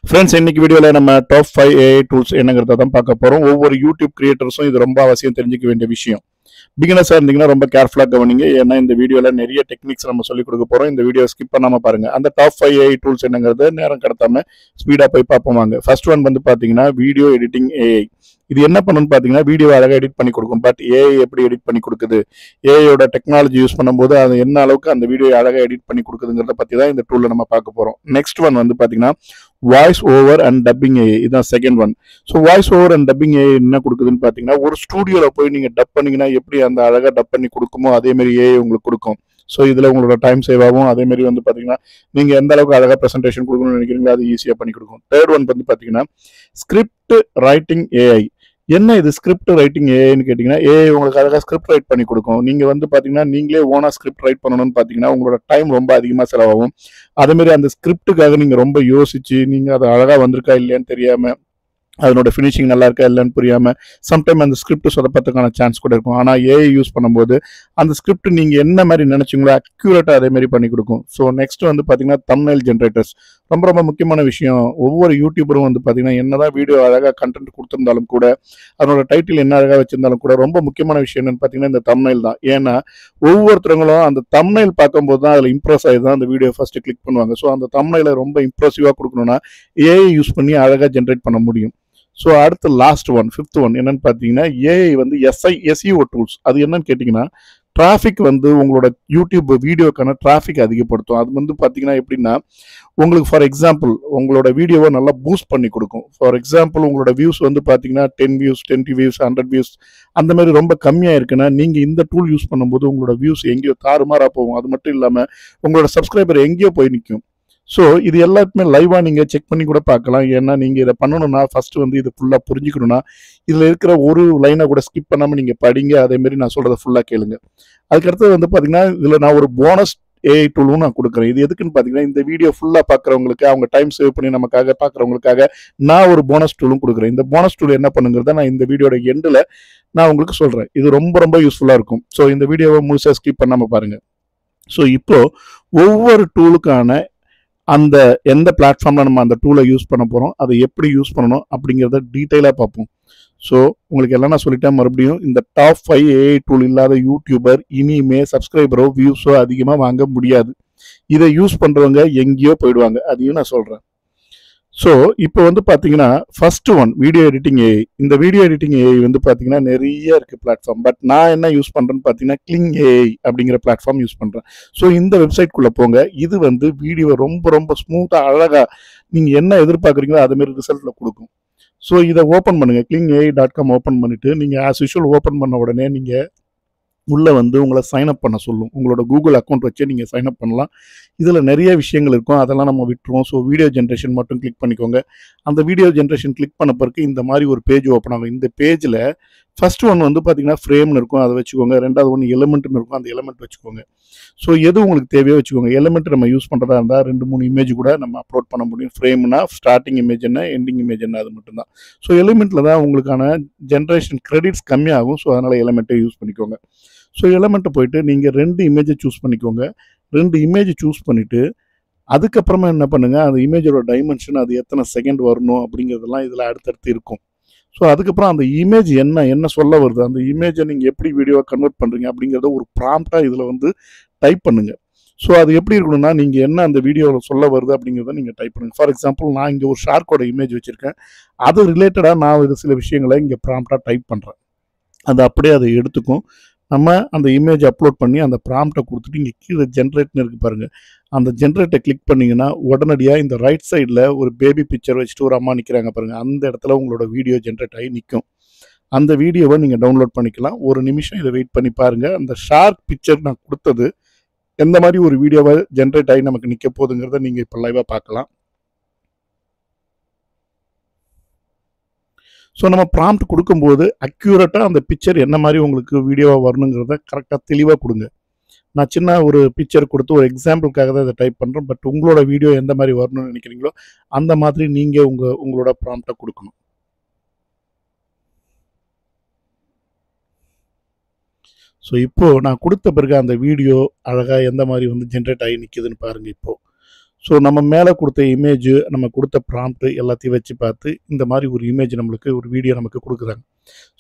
Friends, இன்னைக்கு வீடியோவில் நம்ம டாப் 5 ஏஐ டூல்ஸ் என்னங்கிறத தான் பார்க்க போகிறோம். ஒவ்வொரு யூடியூப் கிரியேட்டர்ஸும் இது ரொம்ப அவசியம் தெரிஞ்சுக்க வேண்டிய விஷயம். பிகினர்ஸாக இருந்தீங்கன்னா ரொம்ப கேர்ஃபுல்லாக கவனிங்க. ஏன்னா இந்த வீடியோவில் நிறைய டெக்னிக்ஸ் நம்ம சொல்லிக் கொடுக்க போகிறோம். இந்த வீடியோ ஸ்கிப் பண்ணாமல் பாருங்கள். அந்த டாப் 5 ஏஐ டூல்ஸ் என்னங்கிறது நேரம் கடத்தாமல் ஸ்பீடாக போய் பார்ப்போம் வாங்க. ஃபர்ஸ்ட் ஒன் வந்து பார்த்தீங்கன்னா வீடியோ எடிட்டிங் ஏஐ. இது என்ன பண்ணுன்னு பார்த்தீங்கன்னா வீடியோ அழகாக எடிட் பண்ணி கொடுக்கும். பட் ஏஐ எப்படி எடிட் பண்ணி கொடுக்குது, ஏஐயோட டெக்னாலஜி யூஸ் பண்ணும்போது அது என்ன அளவுக்கு அந்த வீடியோ அழகாக எடிட் பண்ணி கொடுக்குதுங்கிறத பற்றி தான் இந்த டூலில் நம்ம பார்க்க போகிறோம். நெக்ஸ்ட் ஒன் வந்து பார்த்தீங்கன்னா voice over and dubbing AI. இதுதான் second one. So voice over and dubbing AI என்ன கொடுக்குதுன்னு பார்த்தீங்கன்னா, ஒரு ஸ்டூடியோவில் போய் நீங்கள் டப் பண்ணீங்கன்னா எப்படி அந்த அழகாக டப் பண்ணி கொடுக்குமோ அதே மாதிரி ஏஐ உங்களுக்கு கொடுக்கும். ஸோ இதில் உங்களோட டைம் சேவ் ஆகும். அதே மாதிரி வந்து பார்த்தீங்கன்னா நீங்கள் எந்த அளவுக்கு அழகாக ப்ரெசன்டேஷன் கொடுக்கணும்னு நினைக்கிறீங்களோ அது ஈஸியாக பண்ணி கொடுக்கும். தேர்ட் ஒன் வந்து பார்த்தீங்கன்னா ஸ்கிரிப்ட் ரைட்டிங் ஏஐ. என்ன இது ஸ்கிரிப்ட் ரைட்டிங் ஏஐன்னு கேட்டிங்கன்னா, ஏஐ உங்களுக்கு அழகாக ஸ்கிரிப்ட் ரைட் பண்ணி கொடுக்கும். நீங்கள் வந்து பார்த்தீங்கன்னா நீங்களே ஓனாக ஸ்கிரிப்ட் ரைட் பண்ணணும்னு பார்த்தீங்கன்னா உங்களோட டைம் ரொம்ப அதிகமாக செலவாகும். அதேமாரி அந்த ஸ்கிரிப்டுக்காக நீங்கள் ரொம்ப யோசிச்சு நீங்கள் அது அழகாக வந்திருக்கா இல்லையான்னு தெரியாமல், அதனோட ஃபினிஷிங் நல்லா இருக்கா இல்லைன்னு புரியாமல் சம்டைம் அந்த ஸ்கிரிப்ட் சொதப்பத்துக்கான சான்ஸ் கூட இருக்கும். ஆனால் ஏஐ யூஸ் பண்ணும்போது அந்த ஸ்கிரிப்ட் நீங்கள் என்ன மாதிரி நினச்சிங்களோ அக்யூரேட்டாக அதே மாதிரி பண்ணி கொடுக்கும். ஸோ நெக்ஸ்ட் வந்து பார்த்தீங்கன்னா தம்ப்நெயில் ஜென்ரேட்டர்ஸ். ரொம்ப ரொம்ப முக்கியமான விஷயம். ஒவ்வொரு யூடியூபரும் வந்து பார்த்தீங்கன்னா என்னதான் வீடியோ அழகாக கண்டென்ட் கொடுத்துருந்தாலும் கூட, அதனோட டைட்டில் என்ன அழகாக வச்சிருந்தாலும் கூட, ரொம்ப முக்கியமான விஷயம் என்னன்னு பார்த்தீங்கன்னா இந்த தம்ப்நெயில் தான். ஏன்னா ஒவ்வொருத்தவங்களும் அந்த தம்ப்நெயில் பார்க்கும்போது தான் அதில் இம்ப்ரெஸ் ஆகி தான் அந்த வீடியோ ஃபர்ஸ்ட் கிளிக் பண்ணுவாங்க. ஸோ அந்த தம்ப்நெயிலை ரொம்ப இம்ப்ரெசிவாக கொடுக்கணும்னா ஏஐ யூஸ் பண்ணி அழகாக ஜென்ரேட் பண்ண முடியும். ஸோ அடுத்து லாஸ்ட் ஒன், ஃபிஃப்த் ஒன் என்னன்னு பார்த்தீங்கன்னா ஏஐ வந்து எஸ்இஓ டூல்ஸ். அது என்னன்னு கேட்டிங்கன்னா டிராஃபிக் வந்து உங்களோட யூடியூப் வீடியோக்கான டிராஃபிக் அதிகப்படுத்தும். அது வந்து பார்த்தீங்கன்னா எப்படின்னா, உங்களுக்கு ஃபார் எக்ஸாம்பிள் உங்களோட வீடியோவை நல்லா பூஸ்ட் பண்ணி கொடுக்கும். ஃபார் எக்ஸாம்பிள் உங்களோட வியூஸ் வந்து பார்த்தீங்கன்னா 10 வியூஸ், 20 வியூஸ், 100 வியூஸ் அந்த மாதிரி ரொம்ப கம்மியாக இருக்குன்னா நீங்கள் இந்த டூல் யூஸ் பண்ணும்போது உங்களோட வியூஸ் எங்கேயோ தாறுமாறாக போகும். அது மட்டும் இல்லாமல் உங்களோட சப்ஸ்கிரைபர் எங்கேயோ போய் நிற்கும். ஸோ இது எல்லாத்துமே லைவாக நீங்கள் செக் பண்ணி கூட பார்க்கலாம். ஏன்னா நீங்கள் இதை பண்ணணும்னா ஃபஸ்ட்டு வந்து இது ஃபுல்லாக புரிஞ்சுக்கணும்னா இதில் இருக்கிற ஒரு லைனை கூட ஸ்கிப் பண்ணாமல் நீங்கள் படிங்க. அதேமாரி நான் சொல்கிறத ஃபுல்லாக கேளுங்க. அதுக்கடுத்து வந்து பார்த்தீங்கன்னா இதில் நான் ஒரு போனஸ் ஏஐ டூலும் நான் கொடுக்குறேன். இது எதுக்குன்னு பார்த்தீங்கன்னா இந்த வீடியோ ஃபுல்லாக பார்க்குறவங்களுக்கு, அவங்க டைம் சேவ் பண்ணி நமக்காக பார்க்குறவங்களுக்காக நான் ஒரு போனஸ் டூலும் கொடுக்குறேன். இந்த போனஸ் டூல் என்ன பண்ணுங்கிறத நான் இந்த வீடியோட எண்டில் நான் உங்களுக்கு சொல்கிறேன். இது ரொம்ப ரொம்ப யூஸ்ஃபுல்லாக இருக்கும். ஸோ இந்த வீடியோவை முழுசாக ஸ்கிப் பண்ணாமல் பாருங்கள். ஸோ இப்போது ஒவ்வொரு டூலுக்கான அந்த எந்த பிளாட்ஃபார்மில் நம்ம அந்த டூலை யூஸ் பண்ண போகிறோம், அதை எப்படி யூஸ் பண்ணணும் அப்படிங்கிறத டீட்டெயிலாக பார்ப்போம். ஸோ உங்களுக்கு எல்லாம் நான் சொல்லிட்டேன். மறுபடியும் இந்த டாப் 5 ஏஐ டூல் இல்லாத யூடியூபர் இனிமே சப்ஸ்கிரைபரோ வியூஸோ அதிகமாக வாங்க முடியாது. இதை யூஸ் பண்ணுறவங்க எங்கேயோ போயிடுவாங்க. அதையும் நான் சொல்கிறேன். ஸோ இப்போ வந்து பார்த்தீங்கன்னா first one video editing AI. இந்த வீடியோ எடிட்டிங் ஏஐ வந்து பார்த்தீங்கன்னா நிறைய இருக்குது பிளாட்ஃபார்ம். பட் நான் என்ன யூஸ் பண்ணுறேன்னு பார்த்தீங்கன்னா கிளிங் ஏஐ அப்படிங்கிற பிளாட்ஃபார்ம் யூஸ் பண்ணுறேன். ஸோ இந்த வெப்சைட்குள்ளே போங்க. இது வந்து வீடியோ ரொம்ப ரொம்ப ஸ்மூத்தாக அழகாக நீங்கள் என்ன எதிர்பார்க்குறீங்களோ அதுமாரி ரிசல்ட்டில் கொடுக்கும். ஸோ இதை ஓப்பன் பண்ணுங்கள். clingai.com ஓப்பன் பண்ணிவிட்டு நீங்கள் ஆஸ் யூஷுவல் ஓப்பன் பண்ண உடனே நீங்கள் உள்ளே வந்து உங்களை சைன்அப் பண்ண சொல்லும். உங்களோட கூகுள் அக்கௌண்ட் வச்சு நீங்கள் சைன்அப் பண்ணலாம். இதில் நிறைய விஷயங்கள் இருக்கும், அதெல்லாம் நம்ம விட்டுருவோம். ஸோ வீடியோ ஜென்ரேஷன் மட்டும் கிளிக் பண்ணிக்கோங்க. அந்த வீடியோ ஜென்ரேஷன் கிளிக் பண்ண பிறகு இந்த மாதிரி ஒரு பேஜ் ஓப்பன் ஆகும். இந்த பேஜில் ஃபர்ஸ்ட் ஒன் வந்து பார்த்தீங்கன்னா ஃப்ரேம்னு இருக்கும், அதை வச்சுக்கோங்க. ரெண்டாவது ஒன்று எலிமெண்ட்னு இருக்கும், அந்த எலிமெண்ட் வச்சுக்கோங்க. ஸோ எது உங்களுக்கு தேவையோ வச்சுக்கோங்க. எலிமெண்ட் நம்ம யூஸ் பண்ணுறதா இருந்தால் 2-3 இமேஜ் கூட நம்ம அப்லோட் பண்ண முடியும். ஃப்ரேம்னா ஸ்டார்டிங் இமேஜ் என்ன, எண்டிங் இமேஜ் என்ன, அது மட்டும்தான். ஸோ எலிமெண்ட்டில் தான் உங்களுக்கான ஜென்ரேஷன் கிரெடிட்ஸ் கம்மியாகும். ஸோ அதனால் எலிமெண்ட்டை யூஸ் பண்ணிக்கோங்க. ஸோ எலிமெண்ட்டை போயிட்டு நீங்கள் 2 இமேஜை சூஸ் பண்ணிக்கோங்க. 2 இமேஜை சூஸ் பண்ணிவிட்டு அதுக்கப்புறமா என்ன பண்ணுங்கள், அந்த இமேஜோட டைமென்ஷன் அது எத்தனை செகண்ட் வரணும் அப்படிங்கிறதெல்லாம் இதில் அடுத்தடுத்து இருக்கும். ஸோ அதுக்கப்புறம் அந்த இமேஜ் என்ன சொல்ல வருது, அந்த இமேஜை நீங்கள் எப்படி வீடியோவை கன்வெர்ட் பண்ணுறீங்க அப்படிங்கிறத ஒரு ப்ராம்ப்டாக இதில் வந்து டைப் பண்ணுங்கள். ஸோ அது எப்படி இருக்கணும்னா நீங்கள் என்ன அந்த வீடியோவில் சொல்ல வருது அப்படிங்கிறத நீங்கள் டைப் பண்ணுங்கள். ஃபார் எக்ஸாம்பிள் நான் இங்கே ஒரு ஷார்க்கோட இமேஜ் வச்சுருக்கேன். அது ரிலேட்டடாக நான் இது சில விஷயங்களை இங்கே ப்ராம்ப்டாக டைப் பண்ணுறேன். அது அப்படியே அதை எடுத்துக்கும். நம்ம அந்த இமேஜ் அப்லோட் பண்ணி அந்த ப்ராம்ப்டை கொடுத்துட்டு இங்கே கீழே ஜென்ரேட்னு இருக்குது பாருங்கள். அந்த ஜென்ரேட்டை கிளிக் பண்ணிங்கன்னா உடனடியாக இந்த ரைட் சைடில் ஒரு பேபி பிக்சர் வச்சுட்டு ஒரு அம்மா நிற்கிறாங்க பாருங்கள். அந்த இடத்துல உங்களோட வீடியோ ஜென்ரேட் ஆகி நிற்கும். அந்த வீடியோவை நீங்கள் டவுன்லோட் பண்ணிக்கலாம். ஒரு நிமிஷம் இதை வெயிட் பண்ணி பாருங்கள். அந்த ஷார்க் பிக்சர் நான் கொடுத்தது எந்த மாதிரி ஒரு வீடியோவை ஜென்ரேட் ஆகி நமக்கு நிற்க போகுதுங்கிறத நீங்கள் இப்போ லைவாக பார்க்கலாம். ஸோ நம்ம ப்ராம்ப்ட் கொடுக்கும்போது அக்யூரேட்டாக அந்த பிக்சர் என்ன மாதிரி உங்களுக்கு வீடியோவாக வரணுங்கிறத கரெக்டாக தெளிவாக கொடுங்க. நான் சின்ன ஒரு பிக்சர் கொடுத்து ஒரு எக்ஸாம்பிளுக்காக தான் இதை டைப் பண்ணுறேன். பட் உங்களோட வீடியோ எந்த மாதிரி வரணும்னு நினைக்கிறீங்களோ அந்த மாதிரி நீங்கள் உங்களோட ப்ராம்ப்டை கொடுக்கணும். ஸோ இப்போது நான் கொடுத்த பிறகு அந்த வீடியோ அழகாக எந்த மாதிரி வந்து ஜென்ரேட் ஆகி நிற்கிதுன்னு பாருங்கள் இப்போது. ஸோ நம்ம மேலே கொடுத்த இமேஜ், நம்ம கொடுத்த ப்ராம்ப்ட் எல்லாத்தையும் வச்சு பார்த்து இந்த மாதிரி ஒரு இமேஜ் நம்மளுக்கு ஒரு வீடியோ நமக்கு கொடுக்குறாங்க.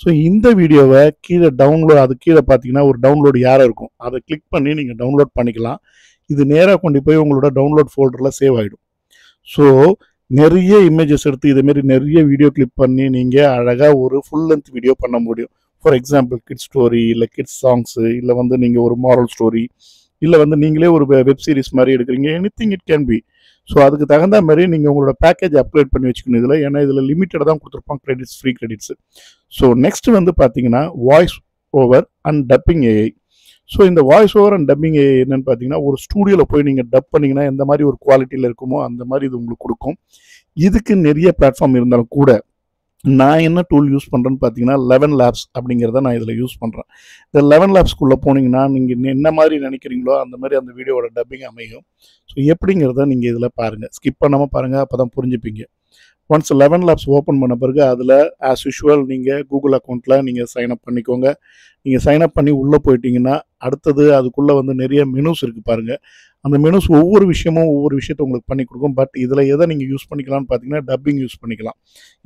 ஸோ இந்த வீடியோவை கீழே டவுன்லோட், அது கீழே பார்த்தீங்கன்னா ஒரு டவுன்லோட் யாரை இருக்கும், அதை கிளிக் பண்ணி நீங்கள் டவுன்லோட் பண்ணிக்கலாம். இது நேராக கொண்டு போய் உங்களோட டவுன்லோட் ஃபோல்டரில் சேவ் ஆகிடும். ஸோ நிறைய இமேஜஸ் எடுத்து இதேமாரி நிறைய வீடியோ கிளிக் பண்ணி நீங்கள் அழகாக ஒரு ஃபுல் லென்த் வீடியோ பண்ண முடியும். ஃபார் எக்ஸாம்பிள் கிட்ஸ் ஸ்டோரி, இல்லை கிட்ஸ் சாங்ஸு, இல்லை வந்து நீங்கள் ஒரு மாரல் ஸ்டோரி, இல்லை வந்து நீங்களே ஒரு வெப் சீரிஸ் மாதிரி எடுக்கிறீங்க, anything it can be. So அதுக்கு தகுந்த மாதிரி நீங்கள் உங்களோட பேக்கேஜ் அப்கிரேட் பண்ணி வச்சுக்கணும் இதில். ஏன்னா இதில் லிமிட்டடாக தான் கொடுத்துருப்பாங்க credits, free credits. So next வந்து பார்த்தீங்கன்னா voice over and dubbing AI. So இந்த voice over and dubbing AI என்னன்னு பார்த்தீங்கன்னா, ஒரு ஸ்டூடியோவில் போய் நீங்கள் டப் பண்ணிங்கன்னா எந்த மாதிரி ஒரு குவாலிட்டியில் இருக்குமோ அந்த மாதிரி இது உங்களுக்கு கொடுக்கும். இதுக்கு நிறைய பிளாட்ஃபார்ம் இருந்தாலும் கூட நான் என்ன டூல் யூஸ் பண்ணுறேன்னு பார்த்தீங்கன்னா 11 Labs அப்படிங்கிறத நான் இதில் யூஸ் பண்ணுறேன். இந்த 11 Labsக்குள்ளே போனீங்கன்னா நீங்கள் என்ன மாதிரி நினைக்கிறீங்களோ அந்த மாதிரி அந்த வீடியோவோட டப்பிங் அமையும். ஸோ எப்படிங்கிறத நீங்கள் இதில் பாருங்கள், ஸ்கிப் பண்ணாமல் பாருங்கள், அப்போ தான் புரிஞ்சுப்பீங்க. ஒன்ஸ் 11 Labs ஓப்பன் பண்ண பிறகு அதில் ஆஸ் யூஷுவல் நீங்கள் கூகுள் அக்கௌண்ட்டில் நீங்கள் சைன்அப் பண்ணிக்கோங்க. நீங்கள் சைன்அப் பண்ணி உள்ளே போயிட்டீங்கன்னா அடுத்தது அதுக்குள்ளே வந்து நிறைய மெனூஸ் இருக்குது பாருங்கள். அந்த மெனூஸ் ஒவ்வொரு விஷயமும் ஒவ்வொரு விஷயத்தை உங்களுக்கு பண்ணி கொடுக்கும். பட் இதில் எதை நீங்கள் யூஸ் பண்ணிக்கலாம்னு பார்த்தீங்கன்னா டப்பிங் யூஸ் பண்ணிக்கலாம்.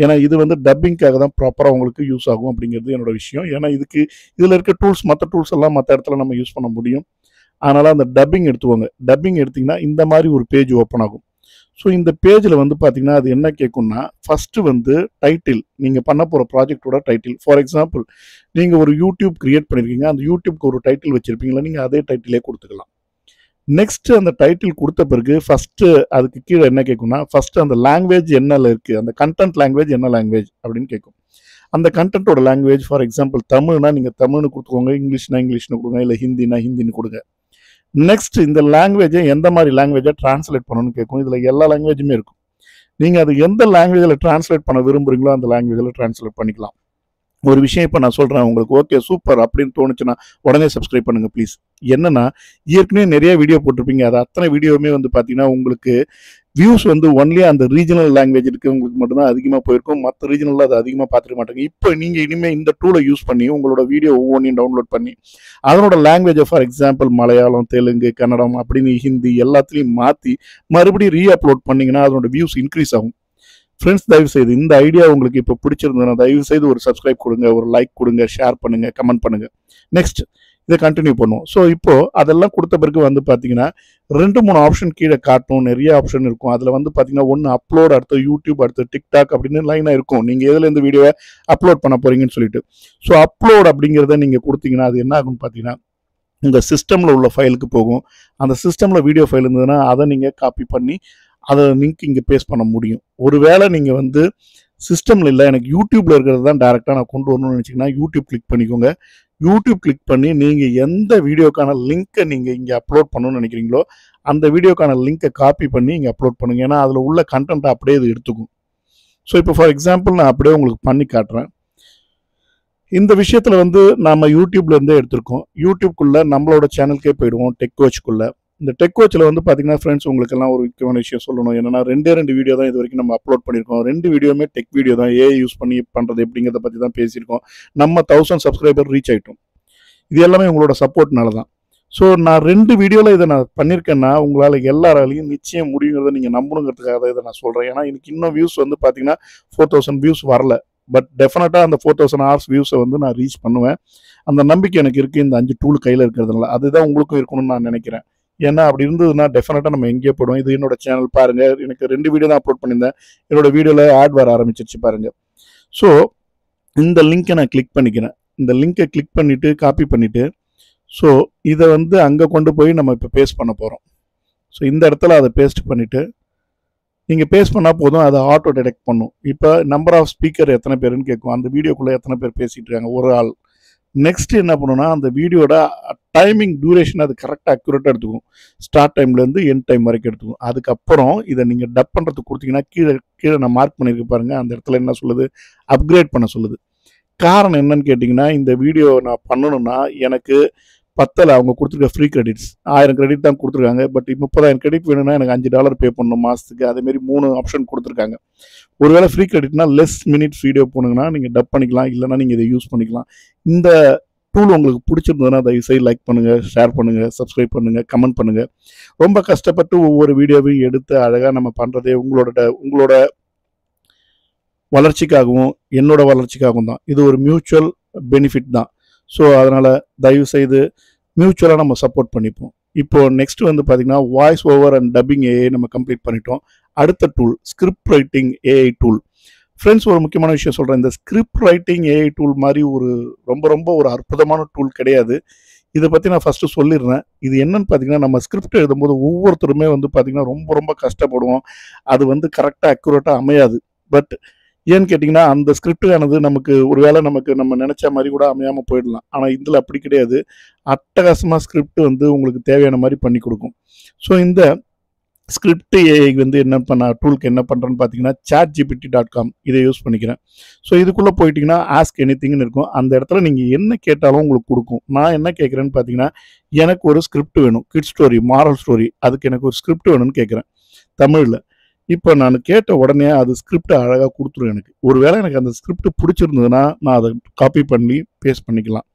ஏன்னா இது வந்து டப்பிங்காக தான் ப்ராப்பராக உங்களுக்கு யூஸ் ஆகும் அப்படிங்கிறது என்னோட விஷயம். ஏன்னா இதுக்கு இதில் இருக்க டூல்ஸ், மற்ற டூல்ஸ் எல்லாம் மற்ற இடத்துல நம்ம யூஸ் பண்ண முடியும். அதனால் அந்த டப்பிங் எடுத்துக்கோங்க. டப்பிங் எடுத்திங்கன்னா இந்த மாதிரி ஒரு பேஜ் ஓப்பன் ஆகும். ஸோ இந்த பேஜில் வந்து பார்த்தீங்கன்னா அது என்ன கேட்கும்னா, ஃபஸ்ட்டு வந்து டைட்டில், நீங்கள் பண்ண போகிற ப்ராஜெக்டோட டைட்டில். ஃபார் எக்ஸாம்பிள் நீங்கள் ஒரு யூடியூப் கிரியேட் பண்ணியிருக்கீங்க, அந்த யூடியூப்க்கு ஒரு டைட்டில் வச்சுருப்பீங்களா, நீங்கள் அதே டைட்டிலே கொடுத்துக்கலாம். நெக்ஸ்ட்டு அந்த டைட்டில் கொடுத்த பிறகு ஃபஸ்ட்டு அதுக்கு கீழே என்ன கேட்கும்னா, ஃபஸ்ட்டு அந்த லாங்குவேஜ் என்னல இருக்குது, அந்த கண்டென்ட் லாங்குவேஜ் என்ன லாங்குவேஜ் அப்படின்னு கேட்கும். அந்த கண்டென்ட்டோட லாங்குவேஜ் ஃபார் எக்ஸாம்பிள் தமிழ்னா நீங்கள் தமிழ்னு கொடுத்துக்கோங்க, இங்கிலீஷ்னா இங்கிலீஷ்னு கொடுங்க, இல்லை ஹிந்தினா ஹிந்தின்னு கொடுங்க. நெக்ஸ்ட் இந்த லாங்குவேஜை எந்த மாதிரி லாங்குவேஜை டிரான்ஸ்லேட் பண்ணணும்னு கேட்கும். இதில் எல்லா லாங்குவேஜுமே இருக்கும். நீங்கள் அது எந்த லாங்குவேஜில் டிரான்ஸ்லேட் பண்ண விரும்புகிறீங்களோ அந்த லாங்குவேஜில் டிரான்ஸ்லேட் பண்ணிக்கலாம். ஒரு விஷயம் இப்போ நான் சொல்கிறேன் உங்களுக்கு, ஓகே சூப்பர் அப்படின்னு தோணுச்சுன்னா உடனே சப்ஸ்கிரைப் பண்ணுங்கள் ப்ளீஸ். என்னன்னா ஏற்கனவே நிறைய வீடியோ போட்டிருப்பீங்க, அது அத்தனை வீடியோவுமே வந்து பார்த்தீங்கன்னா உங்களுக்கு வியூஸ் வந்து ஒன்லி அந்த ரீஜனல் லாங்குவேஜ் இருக்கவங்களுக்கு மட்டும்தான் அதிகமாக போயிருக்கும். மற்ற ரீஜனலில் அது அதிகமாக பார்த்துக்க மாட்டாங்க. இப்போ நீங்கள் இனிமேல் இந்த டூலை யூஸ் பண்ணி உங்களோட வீடியோ ஒவ்வொன்றையும் டவுன்லோட் பண்ணி அதனோட லாங்குவேஜை ஃபார் எக்ஸாம்பிள் மலையாளம், தெலுங்கு, கன்னடம் அப்படின்னு ஹிந்தி எல்லாத்துலேயும் மாற்றி மறுபடியும் ரீஅப்லோட் பண்ணிங்கன்னா அதனோட வியூஸ் இன்க்ரீஸ் ஆகும். ஃப்ரெண்ட்ஸ், தயவு செய்து இந்த ஐடியா உங்களுக்கு இப்போ பிடிச்சிருந்ததுன்னா தயவு செய்து ஒரு சப்ஸ்கிரைப் கொடுங்க, ஒரு லைக் கொடுங்க, ஷேர் பண்ணுங்கள், கமெண்ட் பண்ணுங்கள். நெக்ஸ்ட் இதை கண்டினியூ பண்ணுவோம். ஸோ இப்போது அதெல்லாம் கொடுத்த பிறகு வந்து பார்த்தீங்கன்னா 2-3 ஆப்ஷன் கீழே காட்டும், நிறைய ஆப்ஷன் இருக்கும். அதில் வந்து பார்த்தீங்கன்னா ஒன்று அப்லோட், அடுத்து யூடியூப், அடுத்து டிக்டாக் அப்படின்னு லைனாக இருக்கும். நீங்கள் எதில் இந்த வீடியோவை அப்லோட் பண்ண போகிறீங்கன்னு சொல்லிட்டு. ஸோ அப்லோட் அப்படிங்கிறத நீங்கள் கொடுத்தீங்கன்னா அது என்ன ஆகும்னு பார்த்தீங்கன்னா உங்கள் சிஸ்டமில் உள்ள ஃபைலுக்கு போகும். அந்த சிஸ்டமில் வீடியோ ஃபைல் இருந்ததுன்னா அதை நீங்கள் காப்பி பண்ணி அதை லிங்க் இங்கே பேஸ்ட் பண்ண முடியும். ஒருவேளை நீங்கள் வந்து சிஸ்டமில் இல்லை, எனக்கு யூடியூப்பில் இருக்கிறது தான் டேரெக்டாக நான் கொண்டு வரணும்னு நினச்சிங்கன்னா யூடியூப் கிளிக் பண்ணிக்கோங்க. யூடியூப் கிளிக் பண்ணி நீங்கள் எந்த வீடியோக்கான லிங்க்கை நீங்கள் இங்கே அப்லோட் பண்ணணும்னு நினைக்கிறீங்களோ அந்த வீடியோக்கான லிங்க்கை காப்பி பண்ணி இங்கே அப்லோட் பண்ணுங்கள். ஏன்னா அதில் உள்ள கண்டென்ட்டை அப்படியே இது எடுத்துக்கும். ஸோ இப்போ ஃபார் எக்ஸாம்பிள் நான் அப்படியே உங்களுக்கு பண்ணி காட்டுறேன். இந்த விஷயத்தில் வந்து நம்ம யூடியூப்லேருந்தே எடுத்திருக்கோம். யூடியூப்குள்ளே நம்மளோட சேனலுக்கே போயிடுவோம், டெக் கோச்சுக்குள்ளே. இந்த டெக் கோச்சில் வந்து பார்த்தீங்கன்னா ஃப்ரெண்ட்ஸ் உங்களுக்கெல்லாம் ஒரு முக்கியமான விஷயம் சொல்லணும். என்னென்னா 2 வீடியோ தான் இது வரைக்கும் நம்ம அப்லோட் பண்ணியிருக்கோம். 2 வீடியோமே டெக் வீடியோ தான். ஏஐ யூஸ் பண்ணி பண்ணுறது எப்படிங்கிறத பற்றி தான் பேசியிருக்கோம். நம்ம 1000 சப்ஸ்கிரைபர் ரீச் ஆகிட்டோம். இது எல்லாமே உங்களோட சப்போர்ட்னால தான். ஸோ நான் 2 வீடியோவில் இதை நான் பண்ணியிருக்கேன்னா உங்களால் எல்லாராலையும் நிச்சயம் முடியுங்கிறத நீங்கள் நம்பணுங்கிறதுக்காக தான் இதை நான் சொல்கிறேன். ஏன்னா எனக்கு இன்னும் வியூஸ் வந்து பார்த்தீங்கன்னா 4000 வியூஸ் வரல. பட் டெஃபினட்டாக அந்த 4000 ஹவர்ஸ் வியூஸை வந்து நான் ரீச் பண்ணுவேன். அந்த நம்பிக்கை எனக்கு இருக்குது இந்த 5 டூல் கையில் இருக்கிறதுனால. அதுதான் உங்களுக்கும் இருக்கணும்னு நான் நினைக்கிறேன். ஏன்னா அப்படி இருந்ததுன்னா டெஃபினட்டாக நம்ம எங்கேயோ போய்டுவோம். இது என்னோட சேனல் பாருங்கள், எனக்கு 2 வீடியோ தான் அப்லோட் பண்ணியிருந்தேன். என்னோட வீடியோவில் ஆட் வர ஆரம்பிச்சிருச்சு பாருங்கள். ஸோ இந்த லிங்க்கை நான் கிளிக் பண்ணிக்கிறேன். இந்த லிங்க்கை கிளிக் பண்ணிவிட்டு காப்பி பண்ணிவிட்டு ஸோ இதை வந்து அங்கே கொண்டு போய் நம்ம இப்போ பேஸ்ட் பண்ண போகிறோம். ஸோ இந்த இடத்துல அதை பேஸ்ட் பண்ணிவிட்டு நீங்கள் பேஸ்ட் பண்ணால் போதும், அதை ஆட்டோ டிடெக்ட் பண்ணும். இப்போ நம்பர் ஆஃப் ஸ்பீக்கர் எத்தனை பேருன்னு கேட்கும், அந்த வீடியோக்குள்ளே எத்தனை பேர் பேசிகிட்டு இருக்காங்க, ஒரு ஆள். நெக்ஸ்ட் என்ன பண்ணணும்னா அந்த வீடியோட டைமிங் டியூரேஷன் அது கரெக்டாக அக்யூரேட்டாக எடுத்துக்கும். ஸ்டார்ட் டைம்லேருந்து எண்ட் டைம் வரைக்கும் எடுத்துக்கும். அதுக்கப்புறம் இதை நீங்கள் டப் பண்ணுறதுக்கு கொடுத்தீங்கன்னா கீழே நான் மார்க் பண்ணியிருக்க பாருங்கள், அந்த இடத்துல என்ன சொல்லுது, அப்கிரேட் பண்ண சொல்லுது. காரணம் என்னன்னு கேட்டிங்கன்னா இந்த வீடியோ நான் பண்ணணும்னா எனக்கு பத்தலை, அவங்க கொடுத்துருக்க ஃப்ரீ கிரெடிட்ஸ் 1000 கிரெடிட் தான் கொடுத்துருக்காங்க. பட் 30,000 கிரெடிட் வேணும்னா எனக்கு $5 பே பண்ணணும் மாதத்துக்கு. அதேமாரி 3 ஆப்ஷன் கொடுத்துருக்காங்க. ஒருவேளை ஃப்ரீ கிரெடிட்னா லெஸ் மினிட்ஸ் வீடியோ போனீங்கன்னா நீங்கள் டப் பண்ணிக்கலாம், இல்லைனா நீங்கள் இதை யூஸ் பண்ணிக்கலாம். இந்த டூல் உங்களுக்கு பிடிச்சிருந்ததுன்னா தயவுசெய்து லைக் பண்ணுங்கள், ஷேர் பண்ணுங்கள், சப்ஸ்கிரைப் பண்ணுங்கள், கமெண்ட் பண்ணுங்கள். ரொம்ப கஷ்டப்பட்டு ஒவ்வொரு வீடியோவையும் எடுத்து அழகாக நம்ம பண்ணுறதே உங்களோட வளர்ச்சிக்காகவும் என்னோட வளர்ச்சிக்காகவும் தான். இது ஒரு மியூச்சுவல் பெனிஃபிட் தான். ஸோ அதனால் தயவுசெய்து மியூச்சுவலாக நம்ம சப்போர்ட் பண்ணிப்போம். இப்போ நெக்ஸ்ட் வந்து பார்த்தீங்கன்னா voice over and dubbing AI நம்ம கம்ப்ளீட் பண்ணிட்டோம். அடுத்த tool script writing AI tool. Friends, ஒரு முக்கியமான விஷயம் சொல்கிறேன். இந்த ஸ்கிரிப்ட் ரைட்டிங் ஏஐ டூல் மாதிரி ரொம்ப ஒரு அற்புதமான டூல் கிடையாது. இதை பற்றி நான் ஃபஸ்ட்டு சொல்லிடுறேன். இது என்னன்னு பார்த்தீங்கன்னா, நம்ம ஸ்கிரிப்ட் எழுதும்போது ஒவ்வொருத்தருமே வந்து பார்த்தீங்கன்னா ரொம்ப கஷ்டப்படுவோம். அது வந்து கரெக்டாக அக்யூரேட்டாக அமையாது. பட் ஏன்னு கேட்டிங்கன்னா, அந்த ஸ்கிரிப்டானது நமக்கு ஒருவேளை நம்ம நினச்ச மாதிரி கூட அமையாமல் போயிடலாம். ஆனால் இதில் அப்படி கிடையாது. அட்டகாசமாக ஸ்கிரிப்ட் வந்து உங்களுக்கு தேவையான மாதிரி பண்ணி கொடுக்கும். ஸோ இந்த ஸ்கிரிப்ட் ஏஐ வந்து டூலுக்கு என்ன பண்ணுறேன்னு பார்த்தீங்கன்னா, chatgpt.com இதை யூஸ் பண்ணிக்கிறேன். ஸோ இதுக்குள்ளே போயிட்டிங்கன்னா ஆஸ்க் எனிதிங்னு இருக்கும். அந்த இடத்துல நீங்கள் என்ன கேட்டாலும் உங்களுக்கு கொடுக்கும். நான் என்ன கேட்குறேன்னு பார்த்தீங்கன்னா, எனக்கு ஒரு ஸ்கிரிப்ட் வேணும், கிட் ஸ்டோரி, மாரல் ஸ்டோரி, அதுக்கு எனக்கு ஒரு ஸ்கிரிப்ட் வேணும்னு கேட்குறேன் தமிழில். இப்போ நான் கேட்ட உடனே அது ஸ்கிரிப்டை அழகாக கொடுத்துரும் எனக்கு. ஒருவேளை எனக்கு அந்த ஸ்கிரிப்ட் பிடிச்சிருந்ததுன்னா நான் அதை காப்பி பண்ணி பேஸ்ட் பண்ணிக்கலாம்.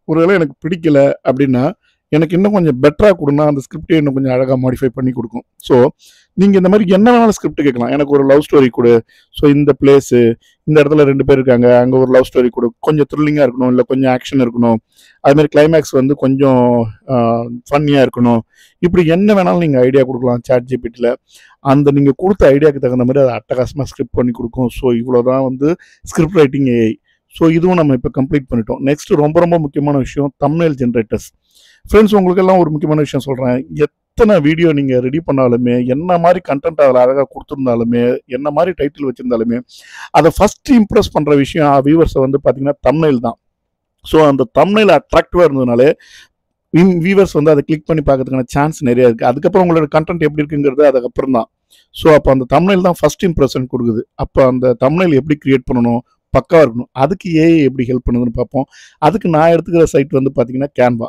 ஒருவேளை எனக்கு பிடிக்கல அப்படின்னா எனக்கு இன்னும் கொஞ்சம் பெட்டராக கொடுனா அந்த ஸ்கிரிப்டே இன்னும் கொஞ்சம் அழகாக மாடிஃபை பண்ணி கொடுக்கும். ஸோ நீங்கள் இந்த மாதிரி என்ன வேணாலும் ஸ்கிரிப்ட் கேட்கலாம். எனக்கு ஒரு லவ் ஸ்டோரி கொடு, ஸோ இந்த பிளேஸு, இந்த இடத்துல 2 பேர் இருக்காங்க, அங்கே ஒரு லவ் ஸ்டோரி கொடு, கொஞ்சம் த்ரில்லிங்காக இருக்கணும், இல்லை கொஞ்சம் ஆக்ஷன் இருக்கணும், அதுமாதிரி கிளைமேக்ஸ் வந்து கொஞ்சம் ஃபன்னியாக இருக்கணும். இப்படி என்ன வேணாலும் நீங்கள் ஐடியா கொடுக்கலாம் ChatGPTல. அந்த நீங்கள் கொடுத்த ஐடியாவுக்கு தகுந்த மாதிரி அதை அட்டகாசமாக ஸ்கிரிப்ட் பண்ணி கொடுக்கும். ஸோ இவ்வளோதான் வந்து ஸ்கிரிப்ட் ரைட்டிங் ஏஐ. ஸோ இதுவும் நம்ம இப்போ கம்ப்ளீட் பண்ணிட்டோம். நெக்ஸ்ட் ரொம்ப முக்கியமான விஷயம் தம்ப்நெயில் ஜென்ரேட்டர்ஸ். ஃப்ரெண்ட்ஸ், உங்களுக்கெல்லாம் ஒரு முக்கியமான விஷயம் சொல்கிறேன். எத்தனை வீடியோ நீங்கள் ரெடி பண்ணாலுமே, என்ன மாதிரி கண்டென்ட் அதில் அழகாக கொடுத்துருந்தாலுமே, என்ன மாதிரி டைட்டில் வச்சுருந்தாலுமே, அதை ஃபஸ்ட்டு இம்ப்ரெஸ் பண்ணுற விஷயம் வியூவர்ஸை வந்து பார்த்தீங்கன்னா தம்ப்நெயில் தான். ஸோ அந்த தம்ப்நெயில் அட்ராக்டிவாக இருந்ததுனாலே வியூவர்ஸ் வந்து அதை கிளிக் பண்ணி பார்க்கறதுக்கான சான்ஸ் நிறைய இருக்குது. அதுக்கப்புறம் உங்களோட கண்டென்ட் எப்படி இருக்குங்கிறது அதுக்கப்புறம் தான். ஸோ அப்போ அந்த தம்ப்நெயில் தான் ஃபஸ்ட் இம்ப்ரெஷன் கொடுக்குது. அப்போ அந்த தம்ப்நெயில் எப்படி கிரியேட் பண்ணணும், பக்காவாக இருக்கணும். அதுக்கு ஏஐ எப்படி ஹெல்ப் பண்ணுதுன்னு பார்ப்போம். அதுக்கு நான் எடுத்துக்கிற சைட் வந்து பார்த்தீங்கன்னா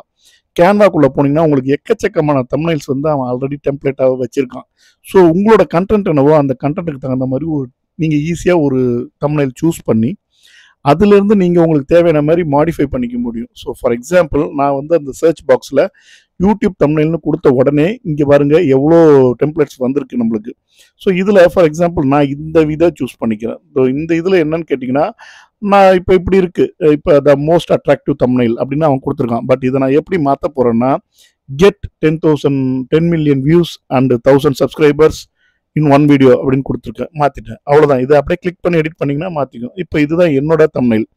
கேன்வாக்குள்ளே போனீங்கன்னா உங்களுக்கு எக்கச்சக்கமான தம்ப்நெயில்ஸ் வந்து அவன் ஆல்ரெடி டெம்ப்ளேட்டாக வச்சுருக்கான். ஸோ உங்களோட கண்டென்ட் என்னவோ அந்த கண்டென்ட்டுக்கு தகுந்த மாதிரி நீங்கள் ஈஸியாக ஒரு தம்ப்நெயில் சூஸ் பண்ணி அதுலேருந்து நீங்கள் உங்களுக்கு தேவையான மாதிரி மாடிஃபை பண்ணிக்க முடியும். ஸோ ஃபார் எக்ஸாம்பிள் நான் வந்து அந்த சர்ச் பாக்ஸில் யூடியூப் தம்ப்நெயில்னு கொடுத்த உடனே இங்கே பாருங்கள் எவ்வளோ டெம்ப்ளேட்ஸ் வந்திருக்கு நம்மளுக்கு. ஸோ இதில் ஃபார் எக்ஸாம்பிள் நான் இந்த இதை சூஸ் பண்ணிக்கிறேன். ஸோ இந்த இதில் என்னன்னு கேட்டிங்கன்னா, நான் இப்போ இப்படி இருக்குது, இப்போ த மோஸ்ட் அட்ராக்டிவ் தம்ப்நெயில் அப்படின்னு அவன் கொடுத்துருக்கான். பட் இதை நான் எப்படி மாற்ற போகிறேன்னா, get 10 million views and 1000 subscribers in 1 video அப்படின்னு கொடுத்துருக்கேன். மாற்றிட்டேன், அவ்வளோதான். இதை அப்படியே கிளிக் பண்ணி எடிட் பண்ணிங்கன்னா மாற்றிக்கும். இப்போ இதுதான் என்னோட தம்ப்நெயில்.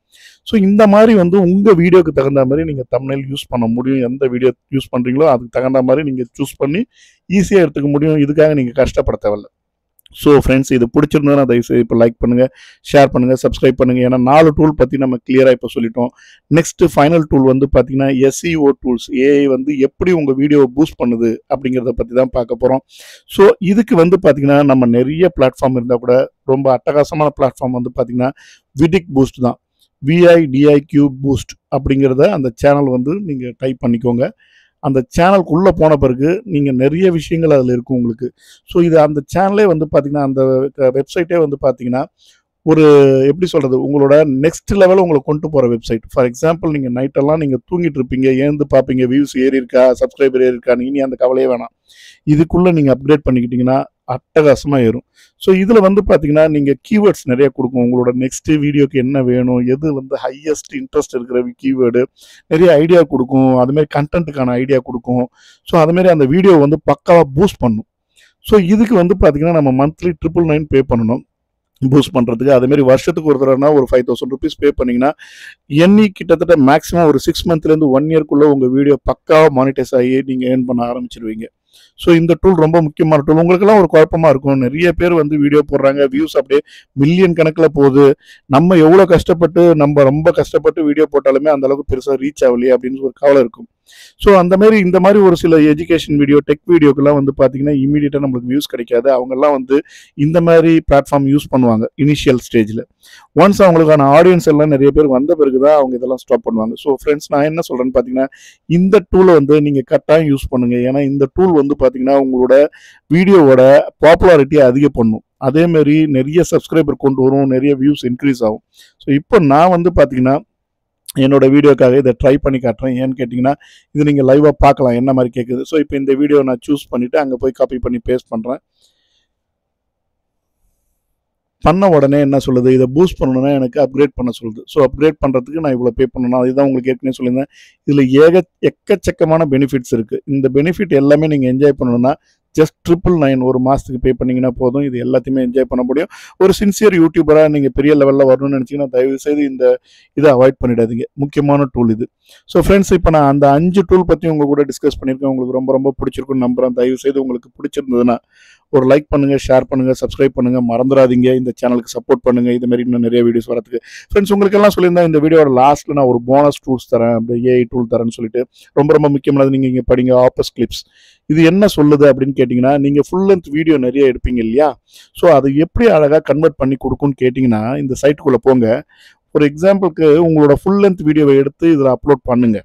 ஸோ இந்த மாதிரி வந்து உங்கள் வீடியோக்கு தகுந்த மாதிரி நீங்கள் தம்ப்நெயில் யூஸ் பண்ண முடியும். எந்த வீடியோ யூஸ் பண்ணுறீங்களோ அதுக்கு தகுந்த மாதிரி நீங்கள் சூஸ் பண்ணி ஈஸியாக எடுத்துக்க முடியும். இதுக்காக நீங்கள் கஷ்டப்பட தேவையில்லை. ஸோ ஃப்ரெண்ட்ஸ், இது பிடிச்சிருந்ததுன்னா தயவுசெய்து இப்போ லைக் பண்ணுங்கள், ஷேர் பண்ணுங்கள், சப்ஸ்கிரைப் பண்ணுங்கள். ஏன்னா 4 டூல் பற்றி நம்ம கிளியராக இப்போ சொல்லிட்டோம். நெக்ஸ்ட்டு ஃபைனல் டூல் வந்து பார்த்தீங்கன்னா SEO டூல்ஸ். ஏஐ வந்து எப்படி உங்கள் வீடியோவை பூஸ்ட் பண்ணுது அப்படிங்கிறத பற்றி தான் பார்க்க போகிறோம். ஸோ இதுக்கு வந்து பார்த்தீங்கன்னா நம்ம நிறைய பிளாட்ஃபார்ம் இருந்தால் கூட ரொம்ப அட்டகாசமான பிளாட்ஃபார்ம் வந்து பார்த்தீங்கன்னா விடிக் பூஸ்ட் தான். VIDIQ பூஸ்ட் அப்படிங்கிறத அந்த சேனல் வந்து நீங்கள் டைப் பண்ணிக்கோங்க. அந்த சேனலுக்குள்ளே போன பிறகு நீங்கள் நிறைய விஷயங்கள் அதில் இருக்கும் உங்களுக்கு. ஸோ இது அந்த சேனலே வந்து பார்த்தீங்கன்னா அந்த வெப்சைட்டே வந்து பார்த்தீங்கன்னா ஒரு எப்படி சொல்கிறது, உங்களோட நெக்ஸ்ட் லெவலில் உங்களை கொண்டு போகிற வெப்சைட். ஃபார் எக்ஸாம்பிள் நீங்கள் நைட்டெல்லாம் நீங்கள் தூங்கிட்டு இருப்பீங்க, ஏந்து பார்ப்பீங்க வியூஸ் ஏறி இருக்கா, சப்ஸ்கிரைபர் ஏறி இருக்கா, இனி அந்த கவலையே வேணாம். இதுக்குள்ளே நீங்கள் அப்கிரேட் பண்ணிக்கிட்டிங்கன்னா அட்டகாசமாக ஏறும். ஸோ இதில் வந்து பார்த்தீங்கன்னா நீங்கள் கீவேர்ட்ஸ் நிறைய கொடுக்கும். உங்களோட நெக்ஸ்ட் வீடியோக்கு என்ன வேணும், எது வந்து ஹையஸ்ட் இன்ட்ரெஸ்ட் இருக்கிற கீவேர்டு, நிறைய ஐடியா கொடுக்கும். அதுமாரி கண்டென்ட்டுக்கான ஐடியா கொடுக்கும். ஸோ அதுமாரி அந்த வீடியோ வந்து பக்காவாக பூஸ்ட் பண்ணும். ஸோ இதுக்கு வந்து பார்த்தீங்கன்னா நம்ம மந்த்லி 999 பே பண்ணணும் பூஸ்ட் பண்ணுறதுக்கு. அதேமாரி வருஷத்துக்கு ஒரு தடவைனா ஒரு 5000 rupees பே பண்ணிங்கன்னா கிட்டத்தட்ட மேக்ஸிமம் ஒரு 6 monthலேருந்து 1 yearக்குள்ளே உங்கள் வீடியோ பக்காவாக மானிட்டைஸ் ஆகி நீங்கள் ஏர்ன் பண்ண ஆரம்பிச்சிருவீங்க. ஸோ இந்த டூல் ரொம்ப முக்கியமான டூல். உங்களுக்கெல்லாம் ஒரு குழப்பமாக இருக்கும், நிறைய பேர் வந்து வீடியோ போடுறாங்க, வியூஸ் அப்படியே மில்லியன் கணக்கில் போகுது, நம்ம எவ்வளோ கஷ்டப்பட்டு ரொம்ப கஷ்டப்பட்டு வீடியோ போட்டாலுமே அந்த அளவுக்கு பெருசாக ரீச் ஆகலையே அப்படின்னு ஒரு கவலை இருக்கும். ஸோ இந்த மாதிரி ஒரு சில எஜுகேஷன் வீடியோ, டெக் வீடியோக்கெல்லாம் வந்து பார்த்தீங்கன்னா இமீடியட்டாக நம்மளுக்கு வியூஸ் கிடைக்காது. அவங்கெல்லாம் வந்து இந்த மாதிரி பிளாட்ஃபார்ம் யூஸ் பண்ணுவாங்க இனிஷியல் ஸ்டேஜில். ஒன்ஸ் அவங்களுக்கான ஆடியன்ஸ் எல்லாம் நிறைய பேர் வந்த பிறகு தான் அவங்க இதெல்லாம் ஸ்டாப் பண்ணுவாங்க. ஸோ ஃப்ரெண்ட்ஸ், நான் என்ன சொல்கிறேன்னு பார்த்தீங்கன்னா இந்த டூலை வந்து நீங்கள் கட்டாயம் யூஸ் பண்ணுங்கள். ஏன்னா இந்த டூல் வந்து பார்த்தீங்கன்னா உங்களோட வீடியோவோட பாப்புலாரிட்டியை அதிகம் பண்ணும். அதேமாரி நிறைய சப்ஸ்கிரைபர் கொண்டு வரும், நிறைய வியூஸ் இன்க்ரீஸ் ஆகும். ஸோ இப்போ நான் வந்து பார்த்தீங்கன்னா என்னோட வீடியோக்காக இதை ட்ரை பண்ணி காட்டுறேன். ஏன்னு கேட்டிங்கன்னா இது நீங்கள் லைவாக பார்க்கலாம் என்ன மாதிரி கேட்குது. ஸோ இப்போ இந்த வீடியோ நான் சூஸ் பண்ணிவிட்டு அங்கே போய் காப்பி பண்ணி பேஸ்ட் பண்ணுறேன். பண்ண உடனே என்ன சொல்லுது, இதை பூஸ்ட் பண்ணணும்னா எனக்கு அப்கிரேட் பண்ண சொல்லுது. ஸோ அப்கிரேட் பண்ணுறதுக்கு நான் இவ்வளோ பே பண்ணணும். அதுதான் உங்களுக்கு ஏற்கனவே சொல்லியிருந்தேன். இதில் எக்கச்சக்கமான பெனிஃபிட்ஸ் இருக்குது. இந்த பெனிஃபிட் எல்லாமே நீங்கள் என்ஜாய் பண்ணணும்னா ஜஸ்ட் 999 ஒரு மாதத்துக்கு பே பண்ணிங்கன்னா போதும். இது எல்லாத்தையுமே என்ஜாய் பண்ண முடியும். ஒரு சின்சியர் யூடியூபராக நீங்கள் பெரிய லெவலில் வரணும்னு நினச்சிங்கன்னா தயவுசெய்து இந்த இதை அவாய்ட் பண்ணிடாதீங்க. முக்கியமான டூல் இது. ஸோ ஃப்ரெண்ட்ஸ், இப்போ நான் அந்த 5 டூல் பற்றி உங்கள் கூட டிஸ்கஸ் பண்ணியிருக்கேன். உங்களுக்கு ரொம்ப ரொம்ப பிடிச்சிருக்குன்னு நம்புகிறேன். தயவுசெய்து உங்களுக்கு பிடிச்சிருந்ததுன்னா ஒரு லைக் பண்ணுங்கள், ஷேர் பண்ணுங்கள், சப்ஸ்கிரைப் பண்ணுங்கள். மறந்துடாதீங்க இந்த சேனலுக்கு சப்போர்ட் பண்ணுங்கள். இது மாதிரி இன்னும் நிறைய வீடியோஸ் வரதுக்கு. ஃப்ரெண்ட்ஸ், உங்களுக்கெல்லாம் சொல்லியிருந்தேன் இந்த வீடியோட லாஸ்ட்டில் நான் ஒரு போனஸ் டூல்ஸ் தரேன், அப்படி ஏஐ டூல் தரேன்னு சொல்லிட்டு. ரொம்ப ரொம்ப முக்கியமானது நீங்கள் இங்கே படிங்க. ஆப்பஸ் கிளிப்ஸ் இது என்ன சொல்லுது அப்படின்னு கேட்டிங்கன்னா, நீங்கள் ஃபுல் லென்த் வீடியோ நிறைய எடுப்பீங்க இல்லையா? ஸோ அதை எப்படி அழகாக கன்வெர்ட் பண்ணி கொடுக்குன்னு கேட்டிங்கன்னா இந்த சைட்டுக்குள்ளே போங்க. ஒரு எக்ஸாம்பிளுக்கு உங்களோட ஃபுல் லென்த் வீடியோவை எடுத்து இதில் அப்லோட் பண்ணுங்க.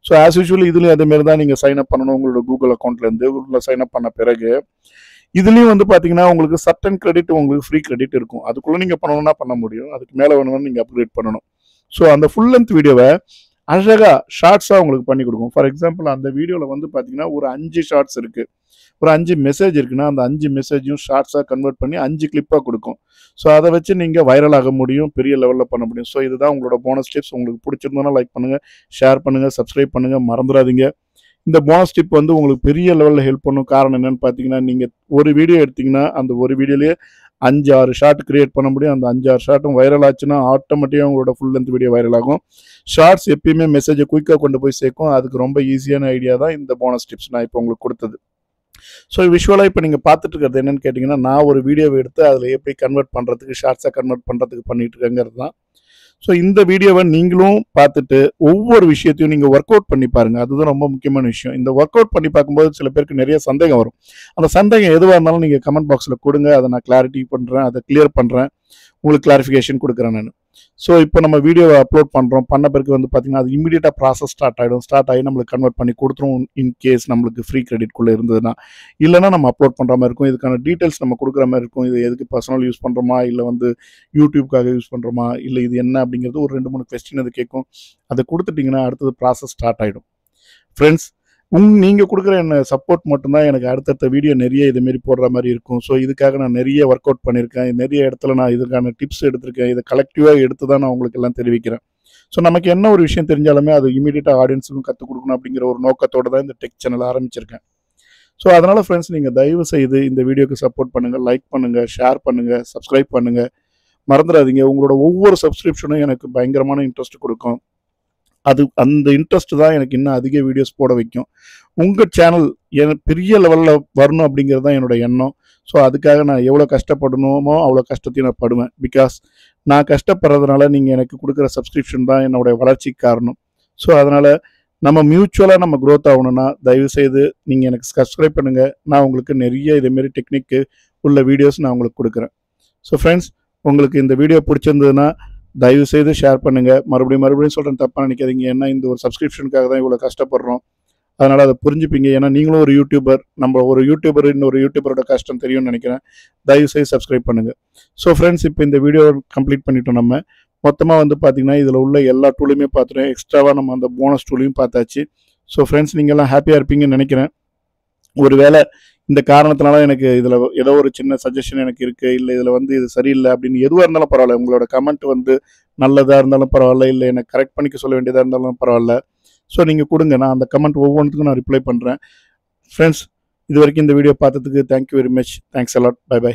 ஸோ ஆஸ் யூஸ்வலி இதுலேயும் அதேமாரி தான் நீங்கள் சைன் அப் பண்ணணும். உங்களோட கூகுள் அக்கௌண்ட்லேருந்து உள்ள சைன் அப் பண்ண பிறகு இதுலேயும் வந்து பார்த்தீங்கன்னா உங்களுக்கு சர்டன் கிரெடிட், உங்களுக்கு ஃப்ரீ கிரெடிட் இருக்கும். அதுக்குள்ளே நீங்கள் பண்ணணும்னா பண்ண முடியும். அதுக்கு மேலே வேணும்னா நீங்கள் அப்கிரேட் பண்ணணும். ஸோ அந்த ஃபுல் லென்த் வீடியோவை அழகாக ஷார்ட்ஸாக உங்களுக்கு பண்ணி கொடுக்கும். ஃபார் எக்ஸாம்பிள் அந்த வீடியோவில் வந்து பார்த்தீங்கன்னா ஒரு 5 ஷார்ட்ஸ் இருக்குது, ஒரு 5 மெசேஜ் இருக்குன்னா அந்த 5 மெசேஜையும் ஷார்ட்ஸாக கன்வெர்ட் பண்ணி 5 கிளிப்பாக கொடுக்கும். ஸோ அதை வச்சு நீங்கள் வைரல் ஆக முடியும், பெரிய லெவலில் பண்ண முடியும். ஸோ இதுதான் உங்களோட போனஸ் டிப்ஸ். உங்களுக்கு பிடிச்சிருந்தோன்னா லைக் பண்ணுங்கள், ஷேர் பண்ணுங்கள், சப்ஸ்கிரைப் பண்ணுங்கள், மறந்துடாதீங்க. இந்த போனஸ் டிப் வந்து உங்களுக்கு பெரிய லெவலில் ஹெல்ப் பண்ணும். காரணம் என்னன்னு பார்த்தீங்கன்னா, நீங்கள் ஒரு வீடியோ எடுத்தீங்கன்னா அந்த ஒரு வீடியோலேயே 5-6 ஷார்ட் கிரியேட் பண்ண முடியும். அந்த 5-6 ஷார்ட்டும் வைரல் ஆச்சுன்னா ஆட்டோமேட்டிக்காக உங்களோட ஃபுல் லென்த் வீடியோ வைரல் ஆகும். ஷார்ட்ஸ் எப்பயுமே மெசேஜை குயிக்காக கொண்டு போய் சேர்க்கும். அதுக்கு ரொம்ப ஈஸியான ஐடியா தான் இந்த போனஸ் டிப்ஸ் நான் இப்போ உங்களுக்கு கொடுத்தது. ஸோ விஷுவலாக இப்போ நீங்கள் பார்த்துட்டு இருக்கிறது என்னன்னு கேட்டிங்கன்னா, நான் ஒரு வீடியோவை எடுத்து அதில் எப்படி கன்வெர்ட் பண்ணுறதுக்கு, ஷார்ட்ஸாக கன்வெர்ட் பண்ணுறதுக்கு பண்ணிட்டு இருக்கேங்கிறது தான். ஸோ இந்த வீடியோவை நீங்களும் பார்த்துட்டு ஒவ்வொரு விஷயத்தையும் நீங்கள் ஒர்க் அவுட் பண்ணி பாருங்கள். அதுதான் ரொம்ப முக்கியமான விஷயம். இந்த ஒர்க் அவுட் பண்ணி பார்க்கும்போது சில பேருக்கு நிறைய சந்தேகம் வரும். அந்த சந்தேகம் எதுவாக இருந்தாலும் நீங்கள் கமெண்ட் பாக்ஸில் கொடுங்க. அதை நான் கிளாரிட்டி பண்ணுறேன், அதை கிளியர் பண்ணுறேன், உங்களுக்கு கிளாரிஃபிகேஷன் கொடுக்குறேன் நான். ஸோ இப்போ நம்ம வீடியோவை அப்லோட் பண்ணுறோம். பண்ண பிறகு வந்து பார்த்தீங்கன்னா அது இமீடியட்டாக ப்ராசஸ் ஸ்டார்ட் ஆகிடும். ஸ்டார்ட் ஆகி நம்மளுக்கு கன்வெர்ட் பண்ணி கொடுத்துரும். இன்கேஸ் நம்மளுக்கு ஃப்ரீ கிரெடிட்குள்ளே இருந்ததுன்னா, இல்லைனா நம்ம அப்லோட் பண்ணுற மாதிரி இருக்கும். இதுக்கான டீட்டெயில்ஸ் நம்ம கொடுக்குற மாதிரி இருக்கும். இது எதுக்கு பர்சனல் யூஸ் பண்ணுறோமா, இல்லை வந்து யூடியூப்காக யூஸ் பண்ணுறோமா, இல்லை இது என்ன அப்படிங்கிறது ஒரு 2-3 கொஸ்டின் அது கேட்கும். அதை கொடுத்துட்டிங்கன்னா அடுத்தது ப்ராசஸ் ஸ்டார்ட் ஆகிடும். ஃப்ரெண்ட்ஸ், நீங்கள் கொடுக்குற என்ன சப்போர்ட் மட்டும்தான் எனக்கு அடுத்தடுத்த வீடியோ நிறைய இதுமாரி போடுற மாதிரி இருக்கும். ஸோ இதுக்காக நான் நிறைய ஒர்க் அவுட் பண்ணியிருக்கேன். நிறைய இடத்துல நான் இதுக்கான டிப்ஸ் எடுத்திருக்கேன். இதை கலெக்டிவாக எடுத்து தான் நான் உங்களுக்கு எல்லாம் தெரிவிக்கிறேன். ஸோ நமக்கு என்ன ஒரு விஷயம் தெரிஞ்சாலுமே அது இமீடியட்டாக ஆடியன்ஸுக்கும் கற்றுக் கொடுக்கணும் அப்படிங்கிற ஒரு நோக்கத்தோடு தான் இந்த டெக் சேனல் ஆரம்பிச்சிருக்கேன். ஸோ அதனால் ஃப்ரெண்ட்ஸ், நீங்கள் தயவு செய்து இந்த வீடியோக்கு சப்போர்ட் பண்ணுங்கள், லைக் பண்ணுங்கள், ஷேர் பண்ணுங்கள், சப்ஸ்கிரைப் பண்ணுங்கள். மறந்துடாதீங்க, உங்களோட ஒவ்வொரு சப்ஸ்கிரிப்ஷனும் எனக்கு பயங்கரமான இன்ட்ரெஸ்ட் கொடுக்கும். அந்த இன்ட்ரெஸ்ட் தான் எனக்கு இன்னும் அதிக வீடியோஸ் போட வைக்கும். உங்கள் சேனல் பெரிய லெவலில் வரணும் அப்படிங்கிறது தான் என்னோட எண்ணம். ஸோ அதுக்காக நான் எவ்வளோ கஷ்டப்படணுமோ அவ்வளோ கஷ்டத்தையும் நான் படுவேன். பிகாஸ் நான் கஷ்டப்படுறதுனால நீங்கள் எனக்கு கொடுக்குற சப்ஸ்கிரிப்ஷன் தான் என்னோடய வளர்ச்சிக்கு காரணம். ஸோ அதனால் நம்ம மியூச்சுவலாக நம்ம க்ரோத் ஆகணும்னா தயவுசெய்து நீங்கள் எனக்கு சப்ஸ்கிரைப் பண்ணுங்கள். நான் உங்களுக்கு நிறைய இதேமாரி டெக்னிக்கு உள்ள வீடியோஸ் நான் உங்களுக்கு கொடுக்குறேன். ஸோ ஃப்ரெண்ட்ஸ், உங்களுக்கு இந்த வீடியோ பிடிச்சிருந்ததுன்னா தயவுசெய்து ஷேர் பண்ணுங்கள். மறுபடியும் சொல்கிறேன், தப்பாக நினைக்காதீங்க. ஏன்னா இந்த ஒரு சப்ஸ்கிரிப்ஷனுக்காக தான் இவ்வளோ கஷ்டப்படுறோம். அதனால் அதை புரிஞ்சுப்பீங்க. ஏன்னா நீங்களும் ஒரு யூடியூபர், நம்ம ஒரு யூடியூபர் இன்னொரு யூடியூபரோட கஷ்டம் தெரியும்னு நினைக்கிறேன். தயவுசெய்து சப்ஸ்கிரைப் பண்ணுங்கள். ஸோ ஃப்ரெண்ட்ஸ், இப்போ இந்த வீடியோ கம்ப்ளீட் பண்ணிட்டோம். நம்ம மொத்தமாக வந்து பார்த்திங்கன்னா இதில் உள்ள எல்லா டூலையுமே பார்த்துட்டோம். எக்ஸ்ட்ராவாக நம்ம அந்த போனஸ் டூலையும் பார்த்தாச்சு. ஸோ ஃப்ரெண்ட்ஸ், நீங்கள்லாம் ஹாப்பியாக இருப்பீங்கன்னு நினைக்கிறேன். ஒருவேளை இந்த காரணத்தினால எனக்கு இதில் ஏதோ ஒரு சின்ன சஜஷன் எனக்கு இருக்குது, இல்லை இதில் வந்து இது சரியில்லை அப்படின்னு எதுவாக இருந்தாலும் பரவாயில்ல. உங்களோட கமெண்ட் வந்து நல்லதாக இருந்தாலும் பரவாயில்ல, இல்லை எனக்கு கரெக்ட் பண்ணிக்க சொல்ல வேண்டியதாக இருந்தாலும் பரவாயில்ல. ஸோ நீங்கள் கொடுங்க, நான் அந்த கமெண்ட் ஒவ்வொன்றுத்துக்கும் நான் ரிப்ளை பண்ணுறேன். ஃப்ரெண்ட்ஸ், இது வரைக்கும் இந்த வீடியோ பார்த்ததுக்கு thank you very much. Thanks a lot. Bye by.